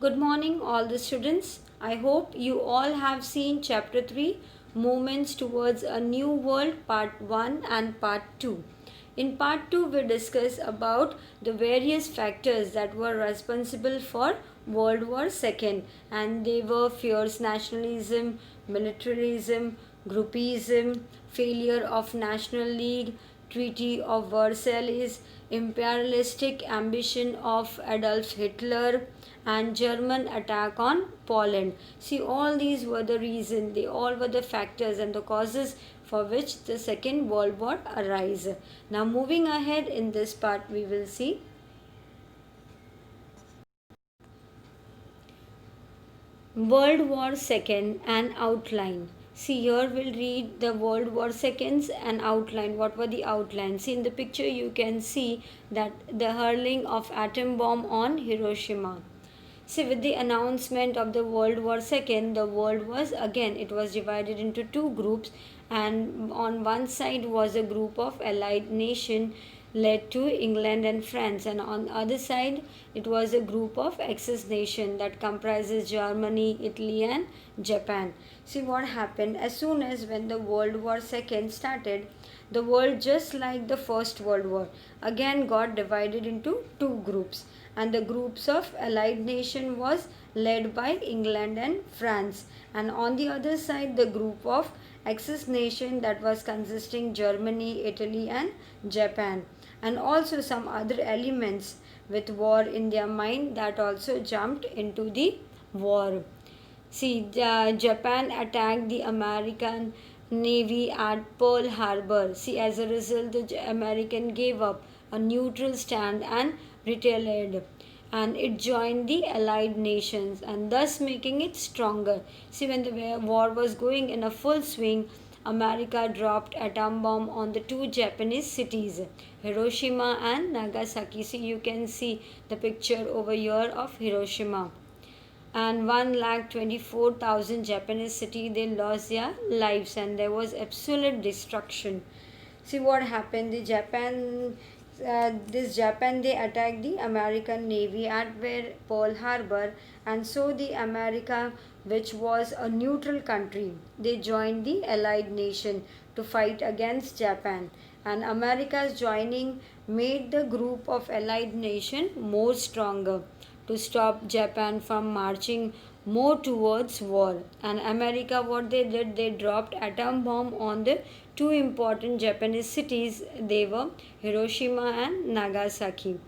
Good morning, all the students. I hope you all have seen Chapter 3 Movements Towards a New World, Part 1 and Part 2. In Part 2, we discuss about the various factors that were responsible for World War II, and they were fierce nationalism, militarism, groupism, failure of National League, Treaty of Versailles, imperialistic ambition of Adolf Hitler, and German attack on Poland. See, all these were the reason, they all were the factors and the causes for which the Second World War arise. Now, moving ahead in this part, we will see World War II an outline. See, here we'll read the World War II's an outline. What were the outlines? See, in the picture you can see that the hurling of atom bomb on Hiroshima. See, with the announcement of the World War II, the world was again, it was divided into two groups, and on one side was a group of allied nation led to England and France, and on the other side it was a group of Axis nation that comprises Germany, Italy and Japan. See what happened as soon as when the World War II started, the world, just like the First World War, again got divided into two groups, and the groups of allied nation was led by England and France, and on the other side the group of Axis nation that was consisting Germany, Italy and Japan, and also some other elements with war in their mind that also jumped into the war. See, Japan attacked the American Navy at Pearl Harbor. See, as a result, the American gave up a neutral stand and retaliated, and it joined the allied nations and thus making it stronger. See, when the war was going in a full swing, America dropped atom bomb on the two Japanese cities, Hiroshima and Nagasaki. See, you can see the picture over here of Hiroshima. And 1,24,000 Japanese city, they lost their lives and there was absolute destruction. See what happened. This Japan, they attacked the American Navy at where Pearl Harbor, and so the America, which was a neutral country, they joined the allied nation to fight against Japan, and America's joining made the group of allied nation more stronger to stop Japan from marching more towards war. And America, what they did, they dropped atom bomb on the two important Japanese cities. They were Hiroshima and Nagasaki.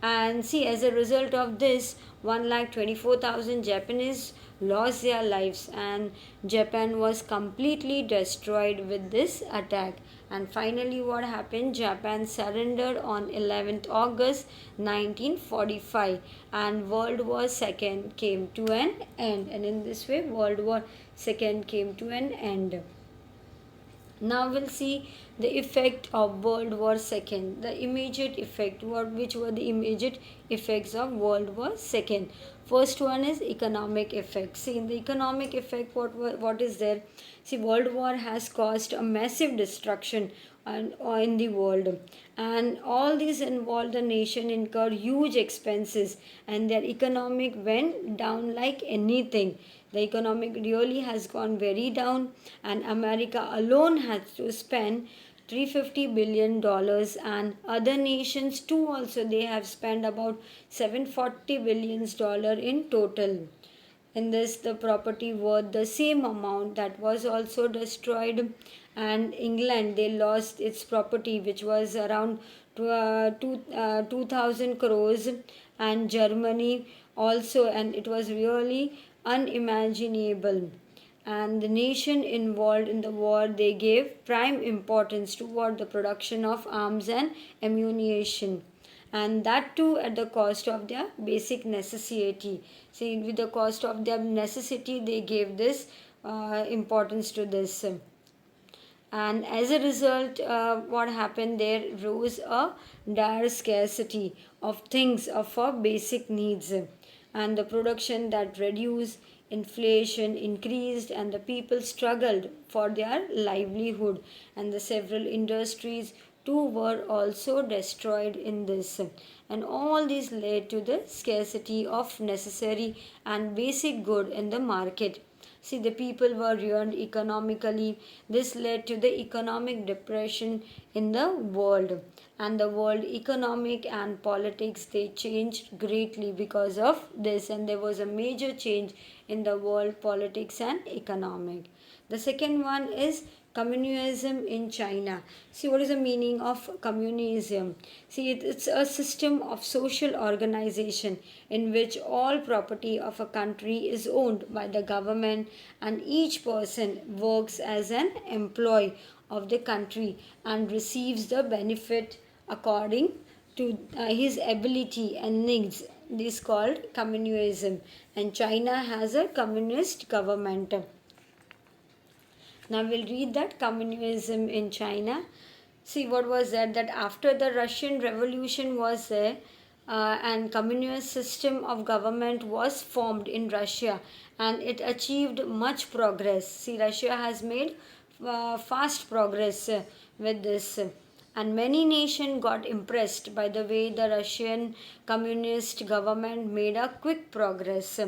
And see, as a result of this, 1,24,000 Japanese lost their lives, and Japan was completely destroyed with this attack. And finally, what happened? Japan surrendered on 11th August 1945, and World War II came to an end. And in this way, World War II came to an end. Now we'll see the effect of World War II. The immediate effect, which were the immediate effects of World War II. First one is economic effect. See, in the economic effect, what is there? See, World War has caused a massive destruction in the world, and all these involved the nation incurred huge expenses, and their economic went down like anything. The economic really has gone very down, and America alone has to spend $350 billion, and other nations too also, they have spent about $740 billion in total. In this, the property worth the same amount that was also destroyed, and England, they lost its property which was around 2000 crores, and Germany also, and it was really unimaginable. And the nation involved in the war, they gave prime importance toward the production of arms and ammunition, and that too at the cost of their basic necessity. See, with the cost of their necessity, they gave this importance to this, and as a result, what happened, there rose a dire scarcity of things for basic needs, and the production that reduced, inflation increased, and the people struggled for their livelihood, and the several industries two were also destroyed in this, and all these led to the scarcity of necessary and basic good in the market. See, the people were ruined economically. This led to the economic depression in the world, and the world economic and politics they changed greatly because of this, and there was a major change in the world politics and economic. The second one is communism in China. See, what is the meaning of communism? See, it's a system of social organization in which all property of a country is owned by the government, and each person works as an employee of the country and receives the benefit according to his ability and needs. This is called communism, and China has a communist government. Now we'll read that communism in China. See, what was that? That after the Russian Revolution was there, and communist system of government was formed in Russia, and it achieved much progress. See, Russia has made fast progress with this, and many nations got impressed by the way the Russian communist government made a quick progress,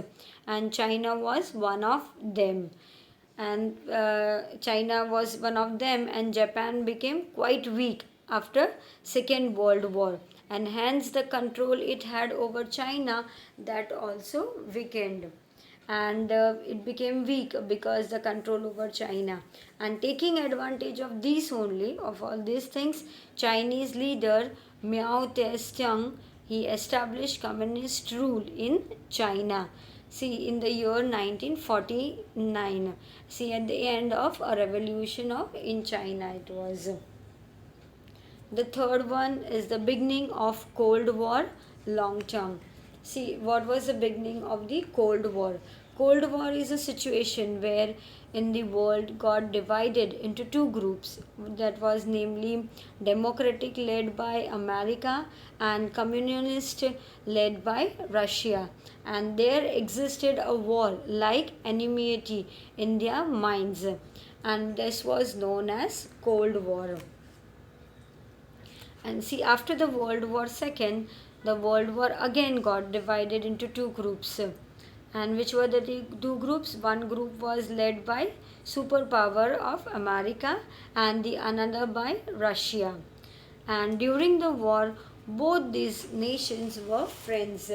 and China was one of them. And China was one of them, and Japan became quite weak after Second World War, and hence the control it had over China that also weakened, and it became weak because the control over China, and taking advantage of these only of all these things, Chinese leader Mao Tse-tung he established communist rule in China. See, in the year 1949. See, at the end of a revolution of in China it was. The third one is the beginning of Cold War long term. See, what was the beginning of the Cold War? Cold War is a situation where in the world got divided into two groups, that was namely democratic led by America and communist led by Russia, and there existed a war like enmity in their minds, and this was known as Cold War. And see, after the World War II, the World War again got divided into two groups. And which were the two groups? One group was led by superpower of America, and the another by Russia. And during the war, both these nations were friends.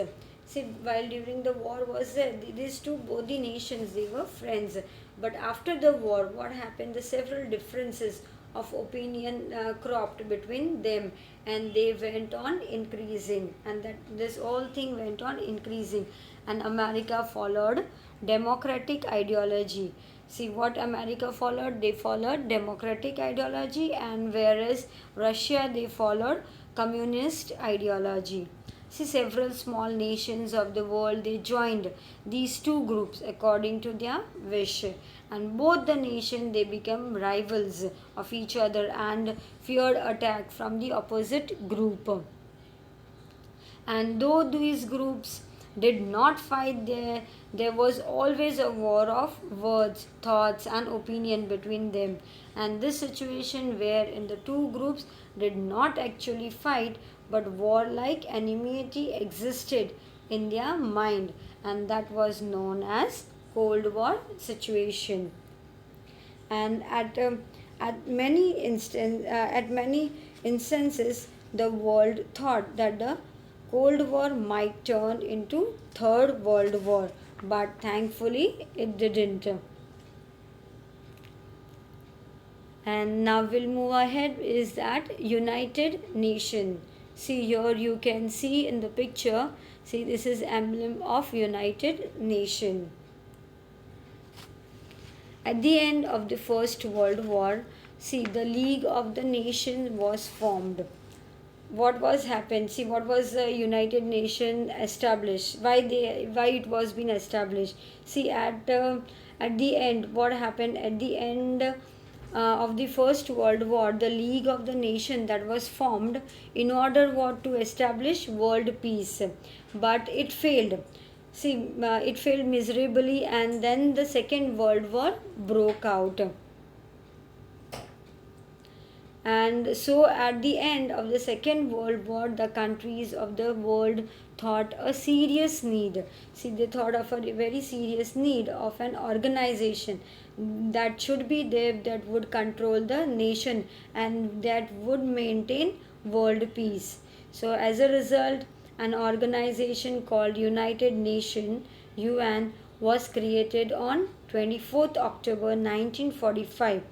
See, while during the war was there, these two, both the nations, they were friends. But after the war, what happened? The several differences of opinion cropped between them, and they went on increasing, and that this whole thing went on increasing, and America followed democratic ideology. See, what America followed? They followed democratic ideology, and whereas Russia they followed communist ideology. See, several small nations of the world they joined these two groups according to their wish, and both the nation they became rivals of each other and feared attack from the opposite group. And though these groups did not fight there was always a war of words, thoughts and opinion between them, and this situation where in the two groups did not actually fight, but warlike enmity existed in their mind, and that was known as Cold War situation. And at many instances the world thought that the Cold War might turn into Third World War, but thankfully it didn't. And now we'll move ahead is that United Nation. See, here you can see in the picture, see, this is emblem of United Nation. At the end of the First World War, see, the League of the Nations was formed. What was happened? See, what was the United Nation established? Why it was been established? See, at the end, what happened at the end of the First World War? The League of the Nation that was formed in order what to establish world peace, but it failed. See, it failed miserably, and then the Second World War broke out. And so at the end of the Second World War, the countries of the world thought a serious need. See, they thought of a very serious need of an organization that should be there, that would control the nation and that would maintain world peace. So as a result, an organization called United Nations (UN) was created on 24th October 1945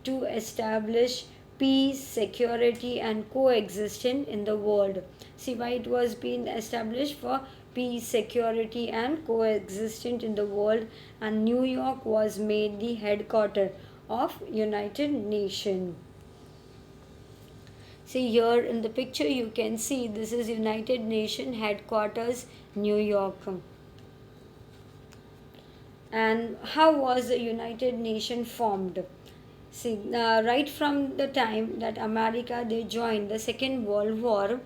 to establish peace, security, and coexistence in the world. See why it was being established: for peace, security, and coexistence in the world, and New York was made the headquarters of United Nations. See here in the picture you can see this is United Nations headquarters, New York. And how was the United Nations formed? See, right from the time that America they joined the Second World War,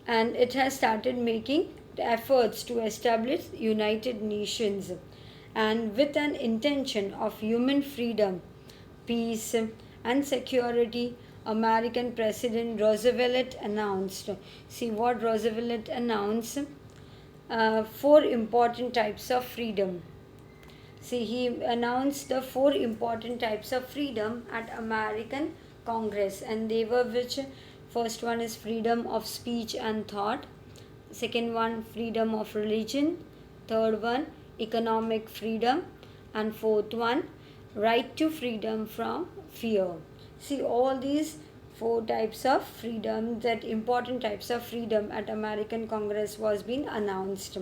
and it has started making efforts to establish United Nations, and with an intention of human freedom, peace, and security. American President Roosevelt announced. See what Roosevelt announced: four important types of freedom. See, he announced the four important types of freedom at American Congress, and they were which: first one is freedom of speech and thought, second one freedom of religion, third one economic freedom, and fourth one right to freedom from fear. See, all these four types of freedom, that important types of freedom at American Congress was being announced.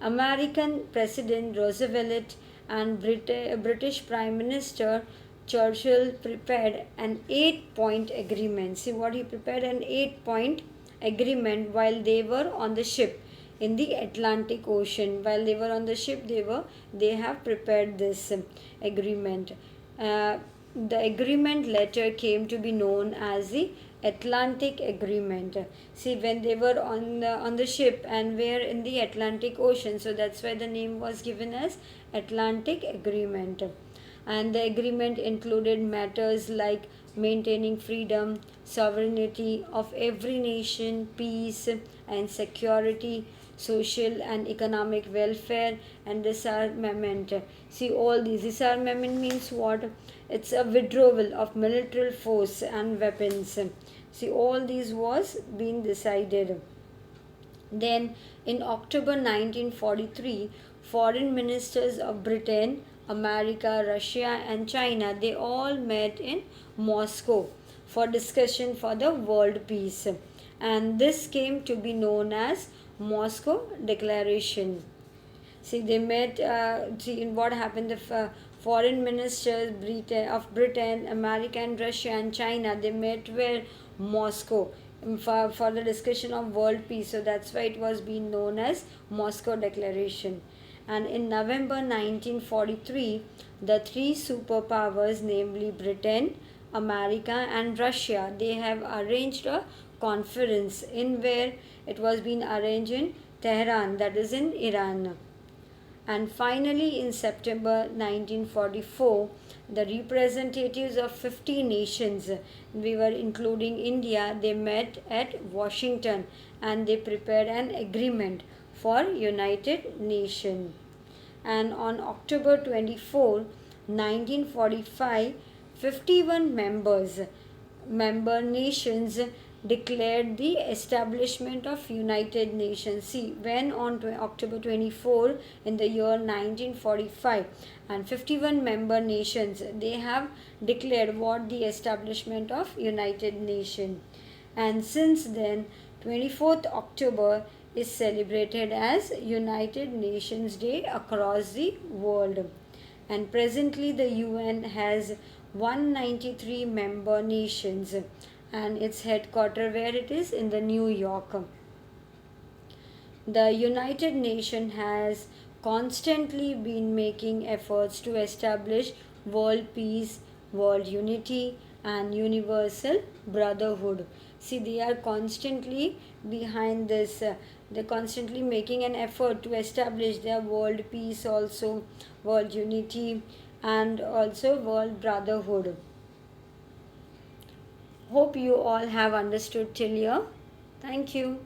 American President Roosevelt and British Prime Minister Churchill prepared an 8-point agreement. See what he prepared: an 8-point agreement while they were on the ship in the Atlantic Ocean. While they were on the ship, they have prepared this agreement. The agreement later came to be known as the Atlantic Agreement. See, when they were on the ship and were in the Atlantic Ocean, so that's why the name was given as Atlantic Agreement. And the agreement included matters like maintaining freedom, sovereignty of every nation, peace and security, social and economic welfare, and disarmament. See, all these, disarmament means what? It's a withdrawal of military force and weapons. See, all these was being decided. Then in October 1943, foreign ministers of Britain, America, Russia and China, they all met in Moscow for discussion for the world peace, and this came to be known as Moscow Declaration. See, they met. See, in what happened, the foreign ministers of Britain, America, and Russia and China, they met where? Moscow, for the discussion of world peace. So that's why it was being known as Moscow Declaration. And in November 1943, the three superpowers, namely Britain, America, and Russia, they have arranged a conference in where it was being arranged in Tehran, that is in Iran. And finally, in September 1944, the representatives of 50 nations, we were including India, they met at Washington and they prepared an agreement for United Nations. And on October 24, 1945, 51 member nations declared the establishment of United Nations. See, when on October 24 in the year 1945, and 51 member nations, they have declared what? The establishment of United Nations. And since then, 24th October is celebrated as United Nations Day across the world. And presently the UN has 193 member nations, and its headquarters where it is in the New York. The United Nations has constantly been making efforts to establish world peace, world unity, and universal brotherhood. See, they are constantly behind this. They're constantly making an effort to establish their world peace, also world unity, and also world brotherhood. Hope you all have understood till here. Thank you.